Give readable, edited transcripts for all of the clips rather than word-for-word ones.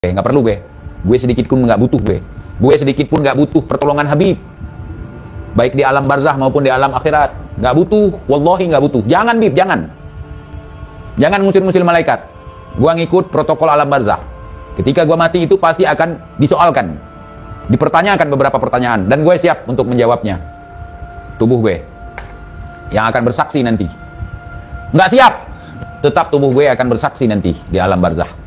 nggak perlu gue sedikit pun nggak butuh gue sedikit pun nggak butuh pertolongan Habib, baik di alam barzah maupun di alam akhirat. Nggak butuh, wallahi nggak butuh. Jangan Bib, jangan ngusir-ngusir malaikat. Gua ngikut protokol alam barzah. Ketika gua mati itu pasti akan disoalkan, dipertanyakan beberapa pertanyaan, dan gue siap untuk menjawabnya. Tubuh gue yang akan bersaksi nanti. Nggak siap, tetap tubuh gue akan bersaksi nanti di alam barzah.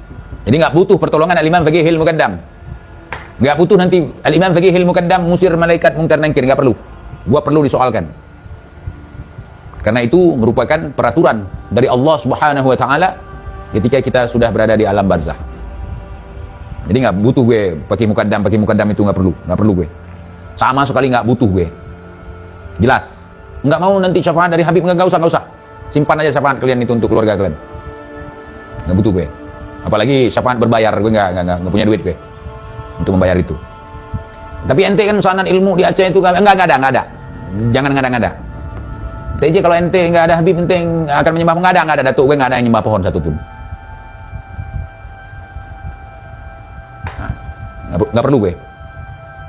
Jadi nggak butuh pertolongan Al-Imam Faqihil Muqaddam. Nggak butuh nanti Al-Imam Faqihil Muqaddam musir malaikat mungkar nangkir, nggak perlu. Gua perlu disoalkan. Karena itu merupakan peraturan dari Allah Subhanahu wa taala ketika kita sudah berada di alam barzah. Jadi nggak butuh gue pakai mukaddam itu nggak perlu gue. Sama sekali nggak butuh gue. Jelas. Nggak mau nanti syafaat dari Habib, nggak usah. Simpan aja syafaat kalian itu untuk keluarga kalian. Nggak butuh gue. Apalagi syafaat berbayar, gue nggak punya duit gue untuk membayar itu. Tapi ente kan sanan ilmu di Aceh itu nggak ada. Jangan ngada-ngada. TJ kalau ente nggak ada Habib, ente akan menyembah, nggak ada datuk gue, nggak ada yang nyembah pohon satupun. Nggak perlu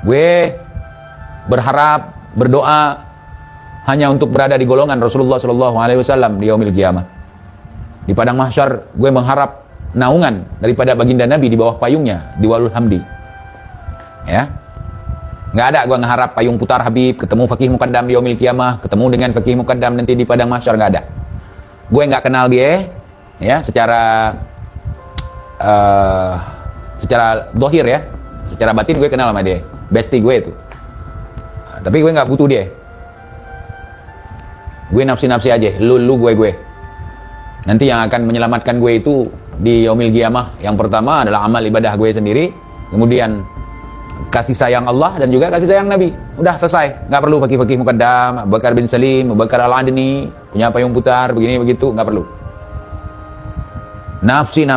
gue berharap, berdoa hanya untuk berada di golongan Rasulullah SAW di yaumil qiyamah. Di padang mahsyar gue mengharap naungan daripada baginda Nabi di bawah payungnya di Walul Hamdi. Ya, nggak ada gue ngeharap payung putar Habib, ketemu Faqih Muqaddam di yaumil qiyamah, ketemu dengan Faqih Muqaddam nanti di padang mahsyar, nggak ada. Gue nggak kenal dia, ya, secara zahir ya. Secara batin gue kenal sama dia, bestie gue itu. Tapi gue nggak butuh dia. Gue nafsi aja, lu gue. Nanti yang akan menyelamatkan gue itu di yaumil qiyamah, yang pertama adalah amal ibadah gue sendiri, kemudian kasih sayang Allah dan juga kasih sayang Nabi. Udah selesai, nggak perlu Faqih Muqaddam, Abu Bakar bin Salim, Abu Bakar Al-Adni punya payung putar begini begitu, nggak perlu. Nafsi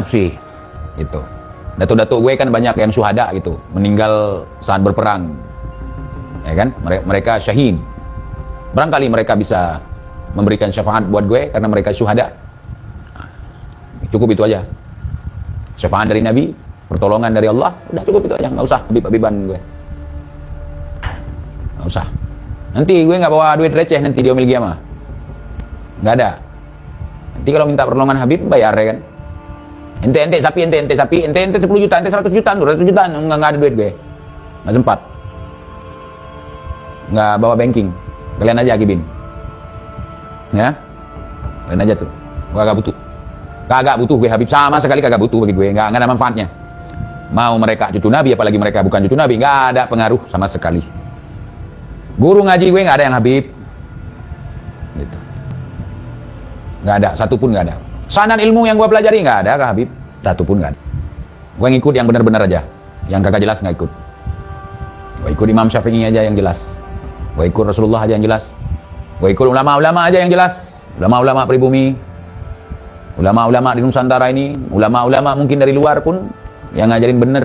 itu. Datuk-datuk gue kan banyak yang syuhada gitu, meninggal saat berperang, ya kan? Mereka syahid. Barangkali mereka bisa memberikan syafaat buat gue karena mereka syuhada. Cukup itu aja. Syafaat dari Nabi, pertolongan dari Allah, udah cukup itu aja. Nggak usah Habib-Habiban gue. Nggak usah. Nanti gue nggak bawa duit receh nanti di yaumil qiyamah. Nggak ada. Nanti kalau minta pertolongan Habib, bayar ya kan. Ente sapi, ente 10 juta, ente 100 juta, 200 juta, nggak ada duit gue. Nggak sempat. Nggak bawa banking. Kalian aja Akibin. Ya. Kalian aja tuh. Gue kagak butuh gue Habib, sama sekali kagak butuh bagi gue, nggak ada manfaatnya. Mau mereka cucu Nabi, apalagi mereka bukan cucu Nabi, nggak ada pengaruh sama sekali. Guru ngaji gue nggak ada yang Habib, gitu. Nggak ada, satupun nggak ada. Sanan ilmu yang gue pelajari nggak ada kah Habib, satupun nggak ada. Gue ngikut yang benar-benar aja, yang kagak jelas nggak ikut. Gue ikut Imam Syafi'i aja yang jelas. Gue ikut Rasulullah aja yang jelas. Gue ikut ulama-ulama aja yang jelas. Ulama-ulama pribumi, ulama-ulama di Nusantara ini, ulama-ulama mungkin dari luar pun yang ngajarin bener,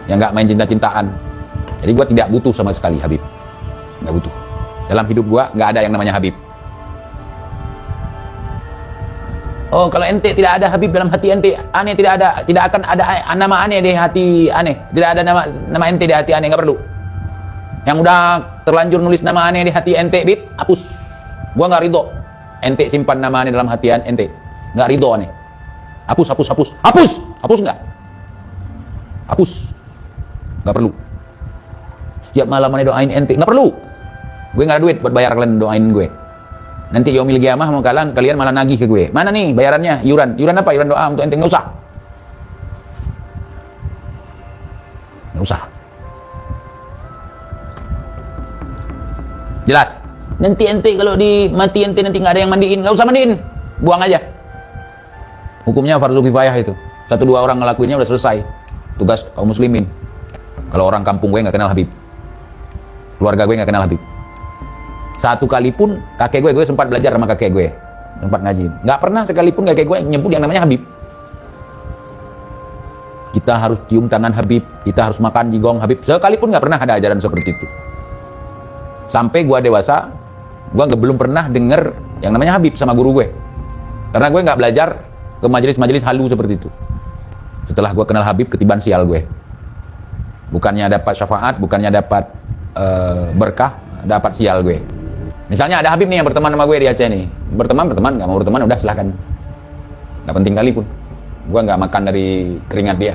yang nggak main cinta-cintaan. Jadi gue tidak butuh sama sekali Habib, nggak butuh. Dalam hidup gue nggak ada yang namanya Habib. Oh, kalau ente tidak ada Habib dalam hati ente, aneh, tidak akan ada nama aneh di hati aneh. Tidak ada nama ente di hati aneh, nggak perlu. Yang udah terlanjur nulis nama aneh di hati ente, Bib, hapus. Gua nggak ridho. Ente simpan nama aneh dalam hati ente, nggak ridho aneh. Hapus nggak? Hapus. Nggak perlu. Setiap malam aneh doain ente, nggak perlu. Gue nggak ada duit buat bayar kalian doain gue. Nanti yaumil qiyamah mau kalian malah nagih ke gue. Mana nih bayarannya? Iuran apa? Iuran doa untuk ente, nggak usah. Nggak usah. Jelas. Nanti ente kalau mati ente nanti nggak ada yang mandiin, nggak usah mandiin, buang aja. Hukumnya fardu kifayah itu. 1-2 orang ngelakuinnya udah selesai. Tugas kaum muslimin. Kalau orang kampung gue nggak kenal Habib, keluarga gue nggak kenal Habib. Satu kali pun kakek gue sempat belajar sama kakek gue, sempat ngaji. Nggak pernah sekalipun kakek gue nyebut yang namanya Habib. Kita harus cium tangan Habib, kita harus makan jigong Habib. Sekalipun nggak pernah ada ajaran seperti itu. Sampai gue dewasa, gue belum pernah denger yang namanya Habib sama guru gue. Karena gue nggak belajar ke majelis-majelis halu seperti itu. Setelah gue kenal Habib, ketiban sial gue. Bukannya dapat syafaat, bukannya dapat berkah, dapat sial gue. Misalnya ada Habib nih yang berteman sama gue di Aceh nih. Berteman, nggak mau berteman, udah silahkan. Nggak penting kali pun. Gue nggak makan dari keringat dia.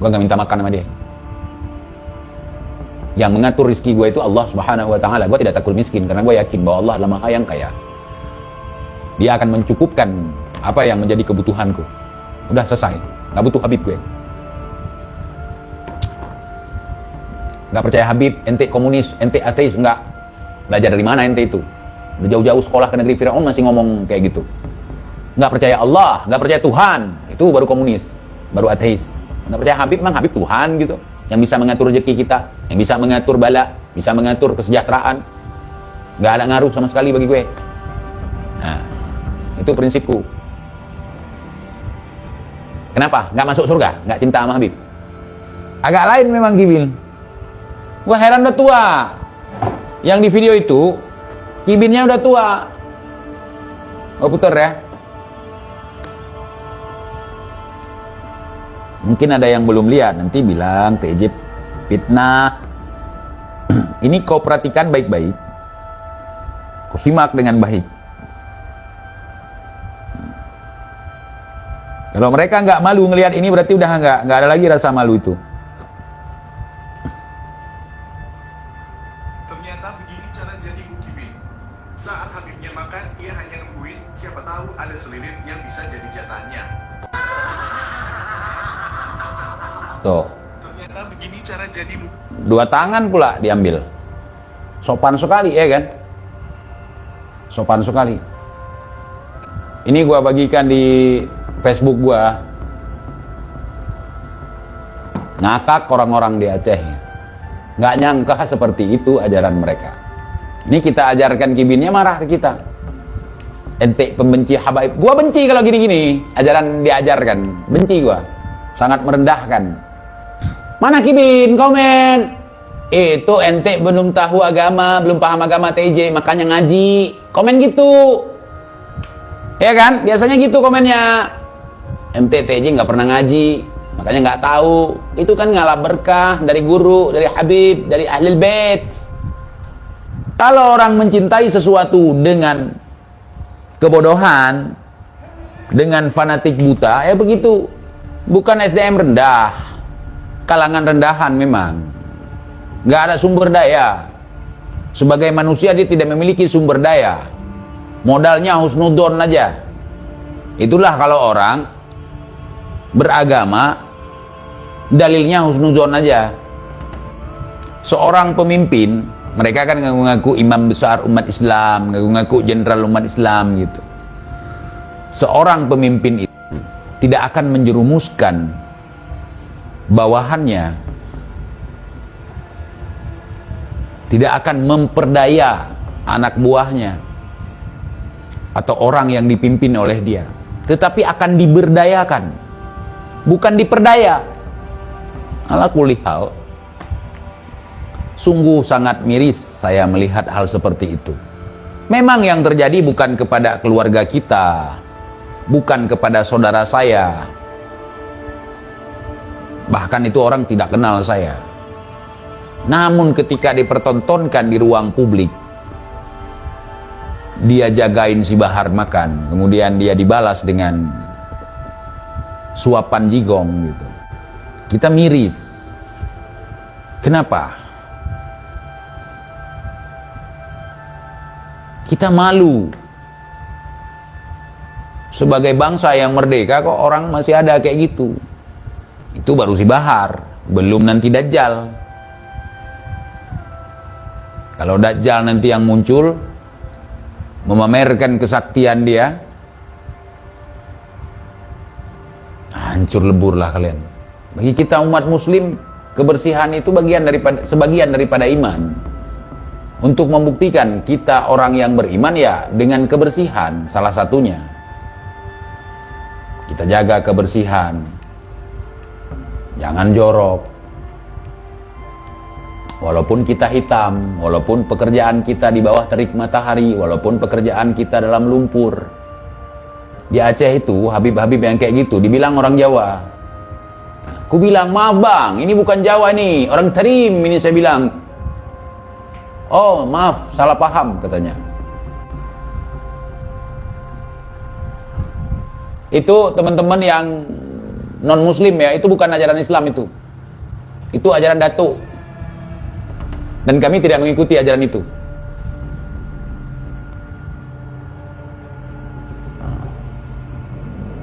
Gue nggak minta makan sama dia. Yang mengatur rizki gue itu Allah Subhanahu wa Ta'ala. Gue tidak takut miskin karena gue yakin bahwa Allah adalah Maha yang kaya. Dia akan mencukupkan apa yang menjadi kebutuhanku. Udah selesai, nggak butuh Habib gue. Nggak percaya Habib, ente komunis, ente ateis, nggak. Belajar dari mana ente itu? Udah jauh-jauh sekolah ke negeri Firaun masih ngomong kayak gitu. Nggak percaya Allah, nggak percaya Tuhan, itu baru komunis, baru ateis. Nggak percaya Habib, memang Habib Tuhan gitu, yang bisa mengatur rezeki kita, yang bisa mengatur bala, bisa mengatur kesejahteraan. Nggak ada ngaruh sama sekali bagi gue. Nah, itu prinsipku. Kenapa? Nggak masuk surga? Nggak cinta sama Habib? Agak lain memang Kibil. Wah, heran udah tua. Yang di video itu, Kibinnya udah tua. Oh, putar ya. Mungkin ada yang belum lihat, nanti bilang TJ fitnah. Ini kau perhatikan baik-baik. Kau simak dengan baik. Kalau mereka nggak malu ngelihat ini, berarti udah nggak ada lagi rasa malu itu. Ternyata begini cara jadi mukibin. Saat Habibnya makan, ia hanya nungguin, siapa tahu ada selilit yang bisa jadi jatahnya. Tuh. Ternyata begini cara jadi Dua tangan pula diambil. Sopan sekali ya kan? Sopan sekali. Ini gua bagikan di Facebook gua. Ngakak orang-orang di Aceh. Nggak nyangka seperti itu ajaran mereka. Ini kita ajarkan Kibinnya marah ke kita. Ente pembenci habaib. Gua benci kalau gini-gini. Ajaran diajarkan. Benci gua. Sangat merendahkan. Mana Kibin? Komen. Itu ente belum tahu agama, belum paham agama TJ, makanya ngaji. Komen gitu. Ya kan? Biasanya gitu komennya. Ente TJ nggak pernah ngaji, makanya nggak tahu. Itu kan ngalah berkah dari guru, dari Habib, dari Ahlul Bait. Kalau orang mencintai sesuatu dengan kebodohan, dengan fanatik buta, ya begitu. Bukan SDM rendah. Kalangan rendahan memang. Nggak ada sumber daya. Sebagai manusia dia tidak memiliki sumber daya. Modalnya husnudon aja. Itulah kalau orang beragama, dalilnya husnudon aja. Seorang pemimpin, mereka kan ngaku-ngaku imam besar umat Islam, ngaku-ngaku jenderal umat Islam gitu. Seorang pemimpin itu tidak akan menjerumuskan bawahannya, tidak akan memperdaya anak buahnya atau orang yang dipimpin oleh dia, tetapi akan diberdayakan, bukan diperdaya. Ala kulli hal, sungguh sangat miris saya melihat hal seperti itu. Memang yang terjadi bukan kepada keluarga kita, bukan kepada saudara saya, bahkan itu orang tidak kenal saya. Namun ketika dipertontonkan di ruang publik, dia jagain si Bahar makan, kemudian dia dibalas dengan suapan jigong gitu. Kita miris. Kenapa? Kita malu. Sebagai bangsa yang merdeka kok orang masih ada kayak gitu. Itu baru si Bahar, belum nanti Dajjal. Kalau Dajjal nanti yang muncul memamerkan kesaktian dia, hancur leburlah kalian. Bagi kita umat muslim, kebersihan itu sebagian daripada iman. Untuk membuktikan kita orang yang beriman ya dengan kebersihan, salah satunya. Kita jaga kebersihan. Jangan jorok. Walaupun kita hitam, walaupun pekerjaan kita di bawah terik matahari, walaupun pekerjaan kita dalam lumpur, di Aceh itu, Habib-habib yang kayak gitu, dibilang orang Jawa. Aku bilang, maaf bang, ini bukan Jawa nih, orang Tarim ini, saya bilang. Oh maaf, salah paham katanya. Itu teman-teman yang non muslim ya, itu bukan ajaran Islam itu. Itu ajaran Datuk. Dan kami tidak mengikuti ajaran itu.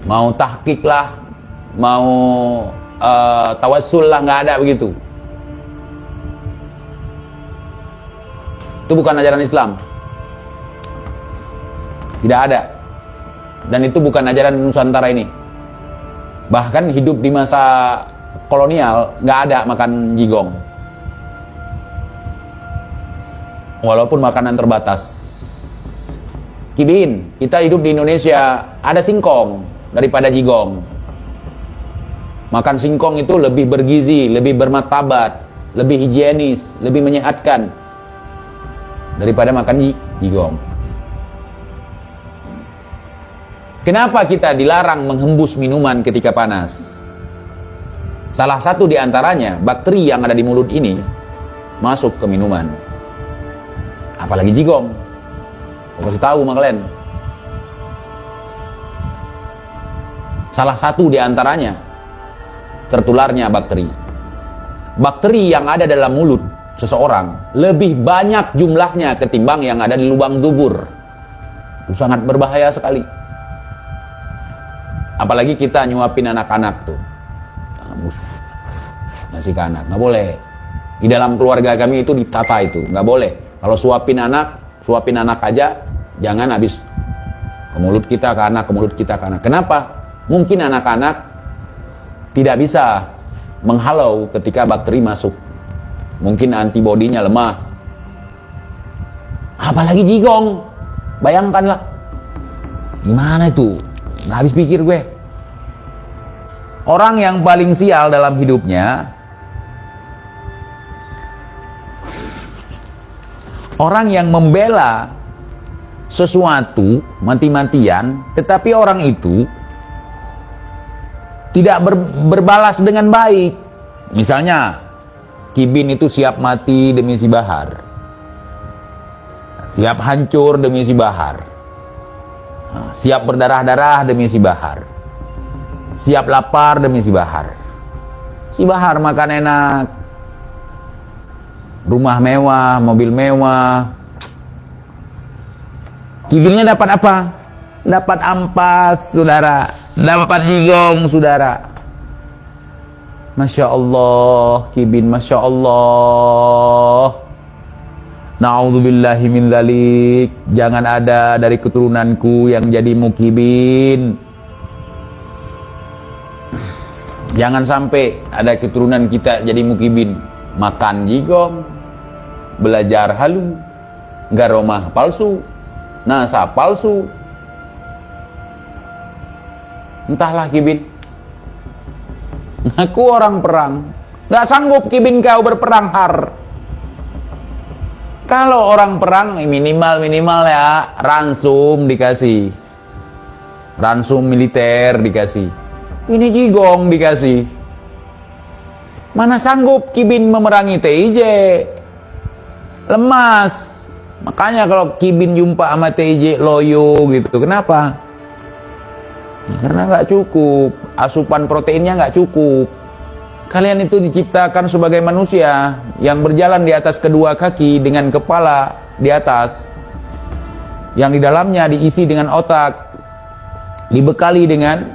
Mau tahqiq lah, mau tawassul lah, nggak ada begitu. Itu bukan ajaran Islam. Tidak ada. Dan itu bukan ajaran Nusantara ini. Bahkan hidup di masa kolonial nggak ada makan jigong. Walaupun makanan terbatas. Kibin, kita hidup di Indonesia, ada singkong daripada jigong. Makan singkong itu lebih bergizi, lebih bermartabat, lebih higienis, lebih menyehatkan daripada makan jigong. Kenapa kita dilarang menghembus minuman ketika panas? Salah satu di antaranya, bakteri yang ada di mulut ini masuk ke minuman. Apalagi jigong. Aku kasih tahu sama kalian. Salah satu di antaranya tertularnya bakteri. Bakteri yang ada dalam mulut seseorang lebih banyak jumlahnya ketimbang yang ada di lubang dubur. Itu sangat berbahaya sekali. Apalagi kita nyuapin anak-anak tuh. Ngasih ke anak, nggak boleh. Di dalam keluarga kami itu ditata itu, nggak boleh. Kalau suapin anak aja, jangan habis ke mulut kita, ke anak, ke mulut kita, ke anak. Kenapa? Mungkin anak-anak tidak bisa menghalau ketika bakteri masuk. Mungkin antibodinya lemah. Apalagi jigong. Bayangkanlah. Gimana itu? Nggak habis pikir gue. Orang yang paling sial dalam hidupnya, orang yang membela sesuatu mati-matian, tetapi orang itu tidak berbalas dengan baik. Misalnya, Kibin itu siap mati demi si Bahar, siap hancur demi si Bahar, siap berdarah-darah demi si Bahar, siap lapar demi si Bahar. Si Bahar makan enak, rumah mewah, mobil mewah. Kibinnya dapat apa? Dapat ampas, saudara. Dapat jigong, saudara. Masya Allah, Kibin, Masya Allah. Na'udzubillahi min dzalik. Jangan ada dari keturunanku yang jadi mukibin. Jangan sampai ada keturunan kita jadi mukibin. Makan jigong, belajar halu, garomah palsu, nasab palsu. Entahlah Kibin. Aku orang perang, nggak sanggup Kibin kau berperang har. Kalau orang perang minimal ya ransum dikasih, ransum militer dikasih, ini jigong dikasih. Mana sanggup Kibin memerangi TIJ, lemas. Makanya kalau Kibin jumpa sama TIJ loyo gitu, kenapa? Karena nggak cukup, asupan proteinnya nggak cukup. Kalian itu diciptakan sebagai manusia yang berjalan di atas kedua kaki dengan kepala di atas, yang di dalamnya diisi dengan otak, dibekali dengan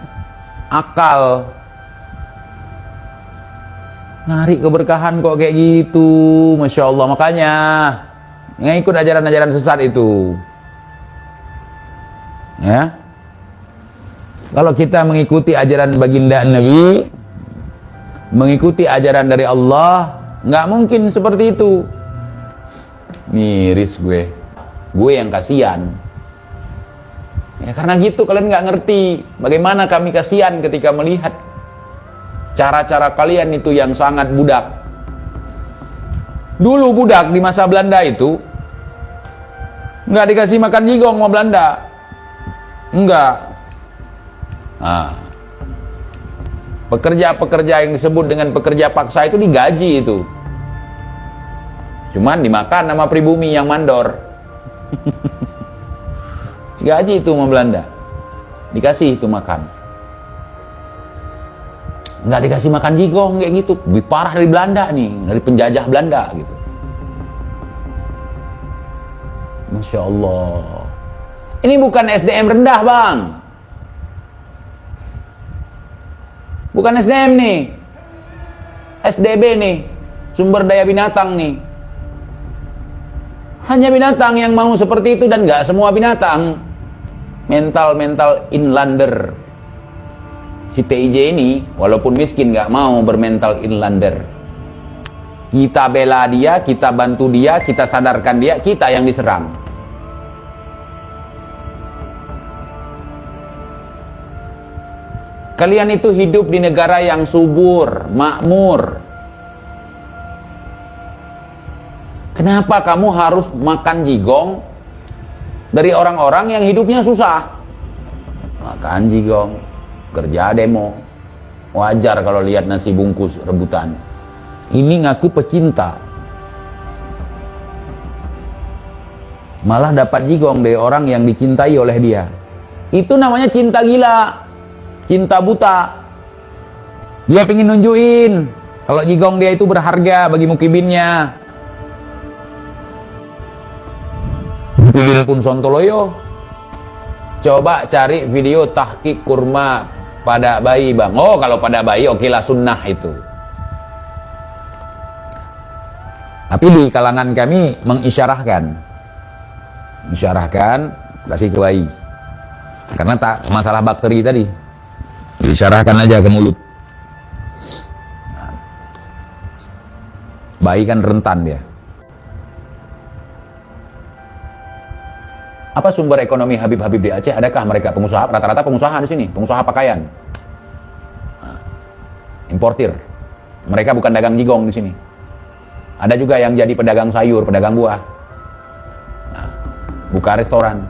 akal. Nyari keberkahan kok kayak gitu, Masya Allah. Makanya yang ikut ajaran-ajaran sesat itu, ya. Kalau kita mengikuti ajaran baginda Nabi, mengikuti ajaran dari Allah, nggak mungkin seperti itu. Miris gue yang kasihan. Ya, karena gitu kalian nggak ngerti bagaimana kami kasihan ketika melihat cara-cara kalian itu yang sangat budak. Dulu budak di masa Belanda itu nggak dikasih makan jigong sama Belanda, enggak. Pekerja-pekerja yang disebut dengan pekerja paksa itu digaji itu. Cuman dimakan sama pribumi yang mandor. Digaji itu sama Belanda. Dikasih itu makan. Nggak dikasih makan jigong kayak gitu. Lebih parah dari Belanda nih, dari penjajah Belanda gitu. Masya Allah. Ini bukan SDM rendah, Bang. Bukan SDM nih. SDB nih. Sumber daya binatang nih. Hanya binatang yang mau seperti itu, dan nggak semua binatang. Mental inlander. Si PIJ ini, walaupun miskin, nggak mau bermental inlander. Kita bela dia, kita bantu dia, kita sadarkan dia, kita yang diserang. Kalian itu hidup di negara yang subur, makmur. Kenapa kamu harus makan jigong dari orang-orang yang hidupnya susah? Makan jigong, kerja demo. Wajar kalau lihat nasi bungkus rebutan. Ini ngaku pecinta. Malah dapat jigong dari orang yang dicintai oleh dia. Itu namanya cinta gila. Cinta buta. Dia pengen nunjukin kalau jigong dia itu berharga bagi mukibinnya. Mukibin pun sontoloyo. Coba cari video tahqiq kurma pada bayi, Bang. Oh, kalau pada bayi okelah sunnah itu. Tapi di kalangan kami mengisyarahkan kasih ke bayi. Karena tak masalah bakteri tadi. Disyarahkan aja ke mulut. Bayi kan rentan dia. Apa sumber ekonomi Habib-Habib di Aceh? Adakah mereka pengusaha? Rata-rata pengusaha di sini, pengusaha pakaian. Importir. Mereka bukan dagang jigong di sini. Ada juga yang jadi pedagang sayur, pedagang buah. Buka restoran.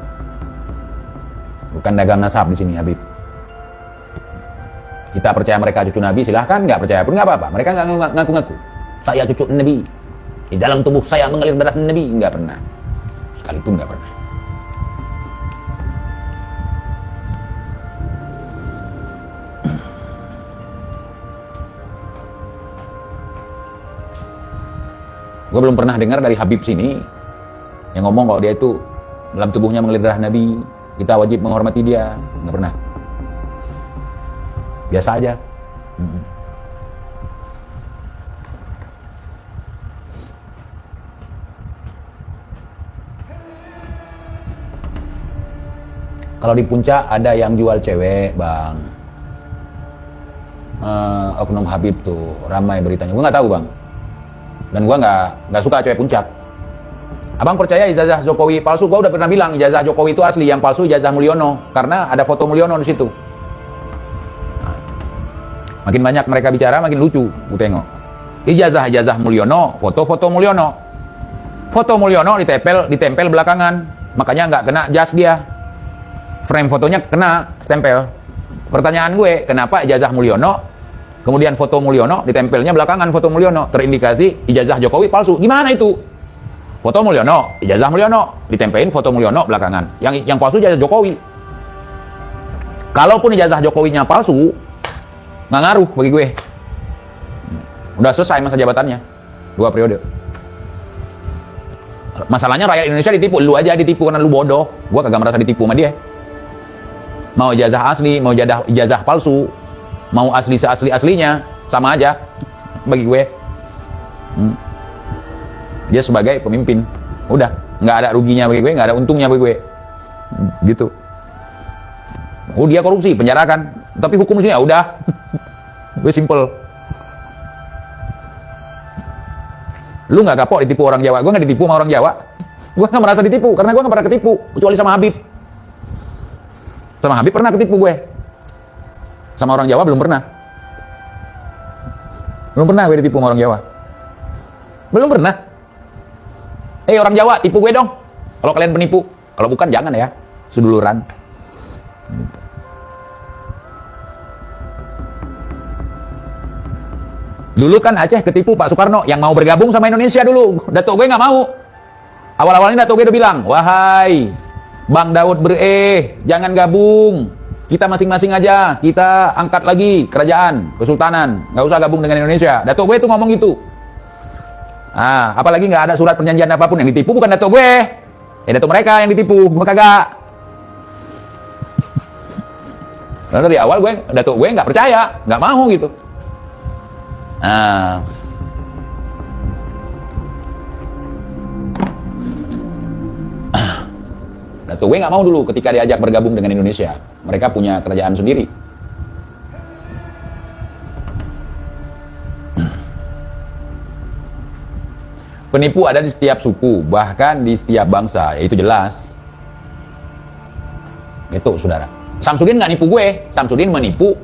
Bukan dagang nasab di sini, Habib. Kita percaya mereka cucu Nabi, silahkan. Nggak percaya pun nggak apa-apa. Mereka nggak ngaku-ngaku. Saya cucu Nabi. Di dalam tubuh saya mengalir darah Nabi. Nggak pernah. Sekalipun nggak pernah. Gue belum pernah dengar dari Habib sini yang ngomong kalau dia itu dalam tubuhnya mengalir darah Nabi, kita wajib menghormati dia. Nggak pernah. Biasa aja. Kalau di puncak ada yang jual cewek, Bang. Oknum Habib tuh ramai beritanya. Gue nggak tahu, Bang. Dan gue nggak suka cewek puncak. Abang percaya ijazah Jokowi palsu? Gue udah pernah bilang ijazah Jokowi itu asli, yang palsu ijazah Mulyono, karena ada foto Mulyono di situ. Nah, makin banyak mereka bicara, makin lucu. Gue tengok ijazah Mulyono, foto Mulyono. Foto Mulyono ditempel belakangan, makanya nggak kena jas dia. Frame fotonya kena stempel. Pertanyaan gue, kenapa ijazah Mulyono, kemudian foto Mulyono ditempelnya belakangan foto Mulyono, terindikasi ijazah Jokowi palsu? Gimana itu? Foto Mulyono, ijazah Mulyono, ditempelin foto Mulyono belakangan. Yang palsu ijazah Jokowi. Kalaupun ijazah Jokowinya palsu, nggak ngaruh bagi gue. Udah selesai masa jabatannya, 2 periode. Masalahnya rakyat Indonesia ditipu, lu aja ditipu karena lu bodoh. Gue kagak merasa ditipu sama dia. Mau ijazah asli, mau ijazah palsu, mau asli seasli-aslinya, sama aja bagi gue. Dia sebagai pemimpin, udah nggak ada ruginya bagi gue, nggak ada untungnya bagi gue, gitu. Oh dia korupsi, penjarakan, tapi hukum sini ya udah, gue simple. Lu nggak kapok ditipu orang Jawa, gue nggak ditipu sama orang Jawa, gue nggak merasa ditipu karena gue nggak pernah ketipu, kecuali sama Habib. Sama Habib pernah ketipu gue, sama orang Jawa belum pernah. Belum pernah gue ditipu sama orang Jawa, belum pernah. Orang Jawa, tipu gue dong. Kalau kalian penipu. Kalau bukan, jangan ya. Seduluran. Dulu kan Aceh ketipu Pak Soekarno yang mau bergabung sama Indonesia dulu. Datuk gue nggak mau. Awal-awalnya Datuk gue udah bilang, wahai Bang Daud Bre, jangan gabung. Kita masing-masing aja, kita angkat lagi kerajaan, kesultanan. Nggak usah gabung dengan Indonesia. Datuk gue tuh ngomong gitu. Apalagi nggak ada surat perjanjian apapun. Yang ditipu bukan Datuk gue. Datuk mereka yang ditipu, gue kagak. Karena dari awal Datuk gue nggak percaya, nggak mau gitu. Datuk gue nggak mau dulu ketika diajak bergabung dengan Indonesia. Mereka punya kerajaan sendiri. Penipu ada di setiap suku, bahkan di setiap bangsa, ya itu jelas. Itu saudara. Samsudin nggak nipu gue, Samsudin menipu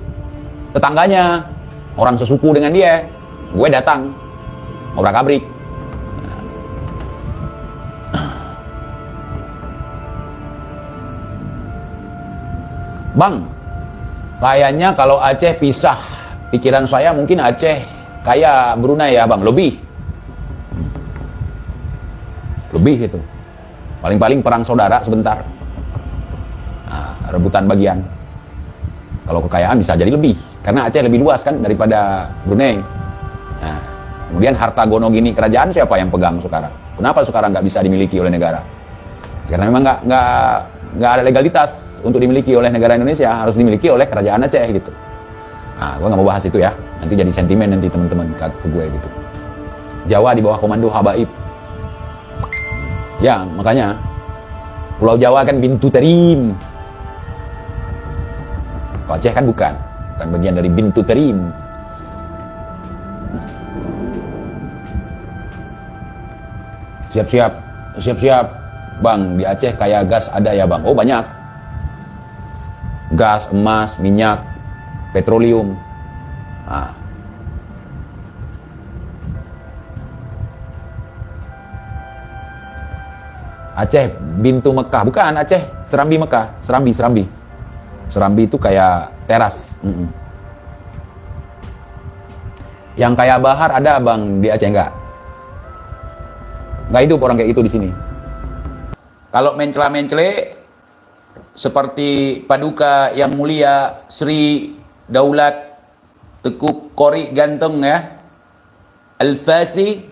tetangganya, orang sesuku dengan dia. Gue datang, obrak-abrik. Bang, kayaknya kalau Aceh pisah, pikiran saya mungkin Aceh kayak Brunei ya bang, lebih gitu. Paling-paling perang saudara sebentar, rebutan bagian. Kalau kekayaan bisa jadi lebih, karena Aceh lebih luas kan daripada Brunei. Kemudian harta gono gini kerajaan siapa yang pegang sekarang? Kenapa sekarang nggak bisa dimiliki oleh negara? Karena memang nggak ada legalitas untuk dimiliki oleh negara Indonesia, harus dimiliki oleh kerajaan Aceh gitu. Gue nggak mau bahas itu ya, nanti jadi sentimen nanti teman-teman ke gue gitu. Jawa di bawah komando Habaib. Ya makanya Pulau Jawa kan Bintu Terim. Aceh kan bukan bagian dari Bintu Terim. Siap-siap bang, di Aceh kayak gas ada ya bang? Oh banyak. Gas, emas, minyak, petroleum. Aceh Bintu Mekah, bukan Aceh Serambi Mekah, Serambi itu kayak teras. Yang kayak bahar ada bang di Aceh enggak hidup orang kayak itu di sini. Kalau mencela-mencele seperti Paduka Yang Mulia Sri Daulat Tekuk Kori Ganteng ya, Al-Fasi,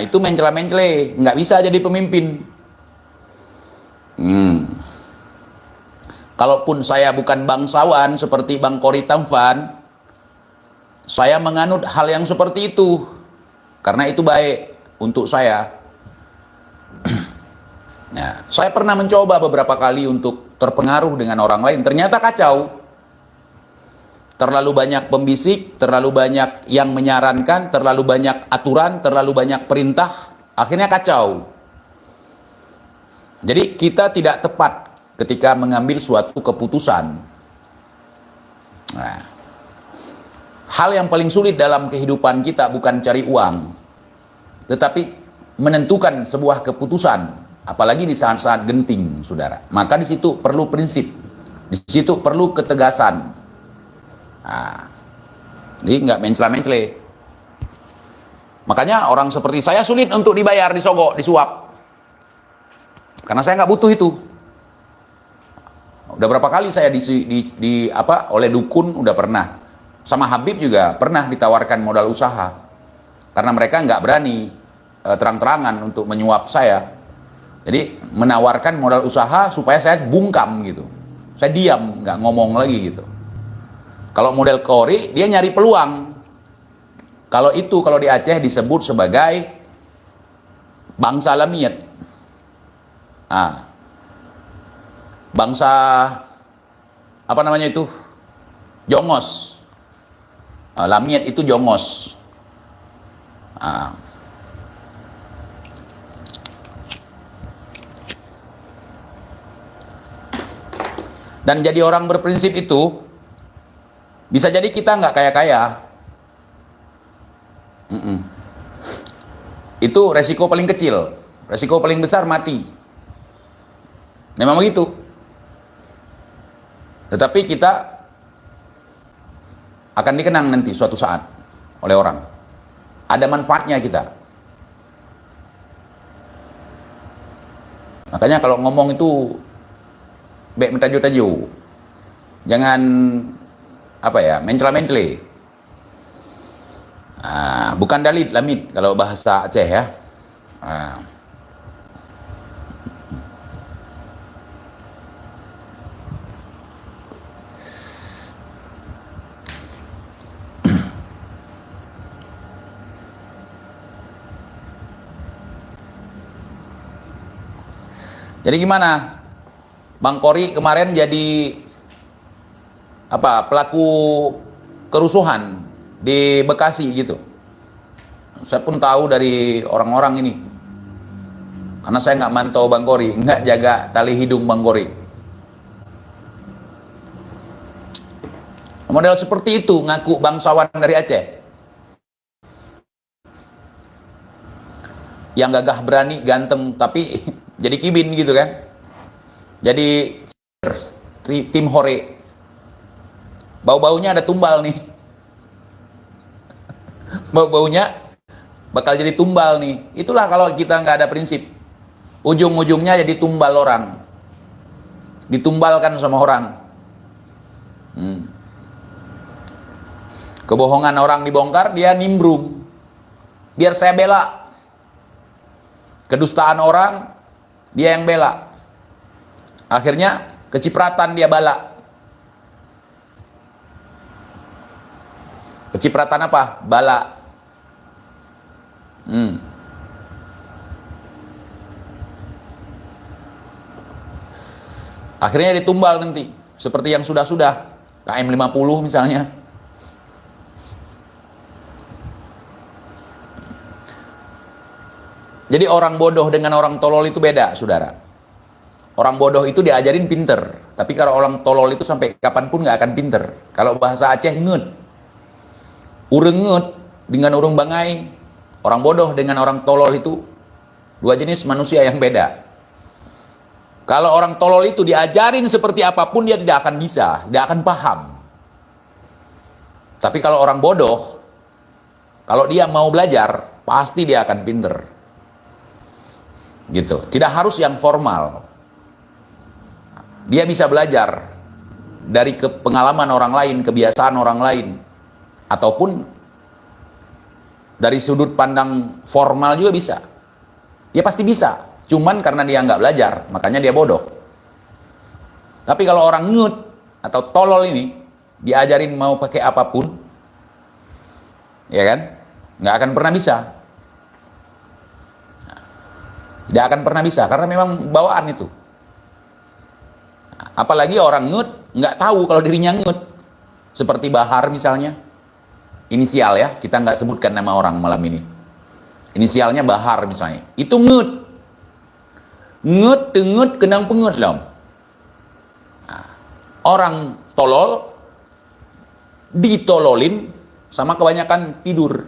itu mencela-mencele, nggak bisa jadi pemimpin. Kalaupun saya bukan bangsawan seperti Bang Kori Tamfan, saya menganut hal yang seperti itu karena itu baik untuk saya. Saya pernah mencoba beberapa kali untuk terpengaruh dengan orang lain, ternyata kacau. Terlalu banyak pembisik, terlalu banyak yang menyarankan, terlalu banyak aturan, terlalu banyak perintah, akhirnya kacau. Jadi kita tidak tepat ketika mengambil suatu keputusan. Hal yang paling sulit dalam kehidupan kita bukan cari uang, tetapi menentukan sebuah keputusan, apalagi di saat-saat genting, saudara. Maka di situ perlu prinsip, di situ perlu ketegasan. Jadi nggak mencela-mencele. Makanya orang seperti saya sulit untuk dibayar, disogok, disuap, karena saya nggak butuh itu. Udah berapa kali saya oleh dukun, udah pernah. Sama Habib juga pernah ditawarkan modal usaha, karena mereka nggak berani terang-terangan untuk menyuap saya. Jadi menawarkan modal usaha supaya saya bungkam gitu. Saya diam, nggak ngomong lagi gitu. Kalau model Kori, dia nyari peluang. Kalau di Aceh disebut sebagai bangsa Lamiat. Bangsa apa namanya itu? Jongos. Lamiat itu Jongos. Dan jadi orang berprinsip itu, bisa jadi kita nggak kaya-kaya. Itu resiko paling kecil. Resiko paling besar mati. Memang begitu. Tetapi kita akan dikenang nanti suatu saat. oleh orang. Ada manfaatnya kita. Makanya kalau ngomong itu baik mentaju-taju. Jangan mencela-mencele. Bukan dalit lamit kalau bahasa Aceh ya. Jadi gimana? Bang Kori kemarin jadi pelaku kerusuhan di Bekasi gitu. Saya pun tahu dari orang-orang ini. Karena saya nggak mantau Bang Kori, nggak jaga tali hidung Bang Kori. Model seperti itu ngaku bangsawan dari Aceh. Yang gagah berani, ganteng, tapi jadi kibin gitu kan. Jadi tim hore. Bau-baunya ada tumbal nih. Bau-baunya bakal jadi tumbal nih. Itulah kalau kita nggak ada prinsip. Ujung-ujungnya jadi tumbal orang. Ditumbalkan sama orang. Kebohongan orang dibongkar, dia nimbrung. Biar saya bela. Kedustaan orang, dia yang bela. Akhirnya kecipratan dia bala. Kecipratan apa? Bala. Akhirnya ditumbal nanti. Seperti yang sudah-sudah. KM50 misalnya. Jadi orang bodoh dengan orang tolol itu beda, saudara. Orang bodoh itu diajarin pinter. Tapi kalau orang tolol itu sampai kapanpun nggak akan pinter. Kalau bahasa Aceh ngut. Ureng ngut dengan urung bangai. Orang bodoh dengan orang tolol itu dua jenis manusia yang beda. Kalau orang tolol itu diajarin seperti apapun dia tidak akan bisa, tidak akan paham. Tapi kalau orang bodoh, kalau dia mau belajar, pasti dia akan pinter. Gitu. Tidak harus yang formal. Dia bisa belajar dari pengalaman orang lain, kebiasaan orang lain, ataupun dari sudut pandang formal juga bisa. Dia pasti bisa. Cuman karena dia nggak belajar, makanya dia bodoh. Tapi kalau orang ngut atau tolol ini diajarin mau pakai apapun, ya kan, nggak akan pernah bisa. Tidak akan pernah bisa karena memang bawaan itu. Apalagi orang ngut nggak tahu kalau dirinya ngut. Seperti Bahar misalnya, inisial ya, kita nggak sebutkan nama orang malam ini. Inisialnya Bahar misalnya, itu ngut. Ngut, tengut, kenang pengut lah. Orang tolol ditololin sama kebanyakan tidur.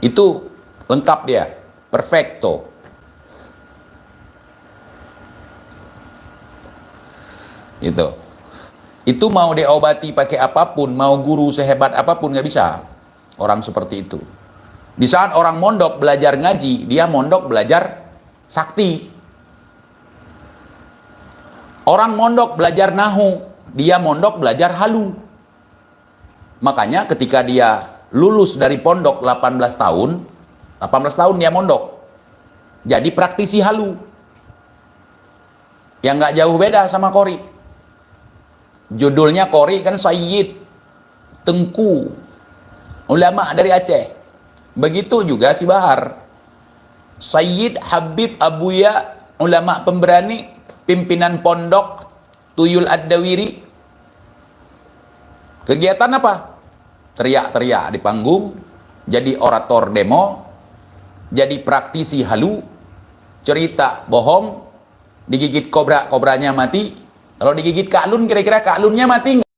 Itu lengkap dia, perfecto. Itu mau diobati pakai apapun, mau guru sehebat apapun nggak bisa. Orang seperti itu. Di saat orang mondok belajar ngaji, dia mondok belajar sakti. Orang mondok belajar nahu, dia mondok belajar halu. Makanya ketika dia lulus dari pondok 18 tahun dia mondok. Jadi praktisi halu. Yang nggak jauh beda sama Kori. Judulnya Kori kan Sayyid Tengku, ulama dari Aceh. Begitu juga si Bahar. Sayyid Habib Abuya, ulama pemberani, pimpinan pondok Tuyul Ad-Dawiri. Kegiatan apa? Teriak-teriak di panggung, jadi orator demo, jadi praktisi halu, cerita bohong, digigit kobra, kobranya mati. Kalau digigit Kak Lun, kira-kira Kak Lunnya mati nggak?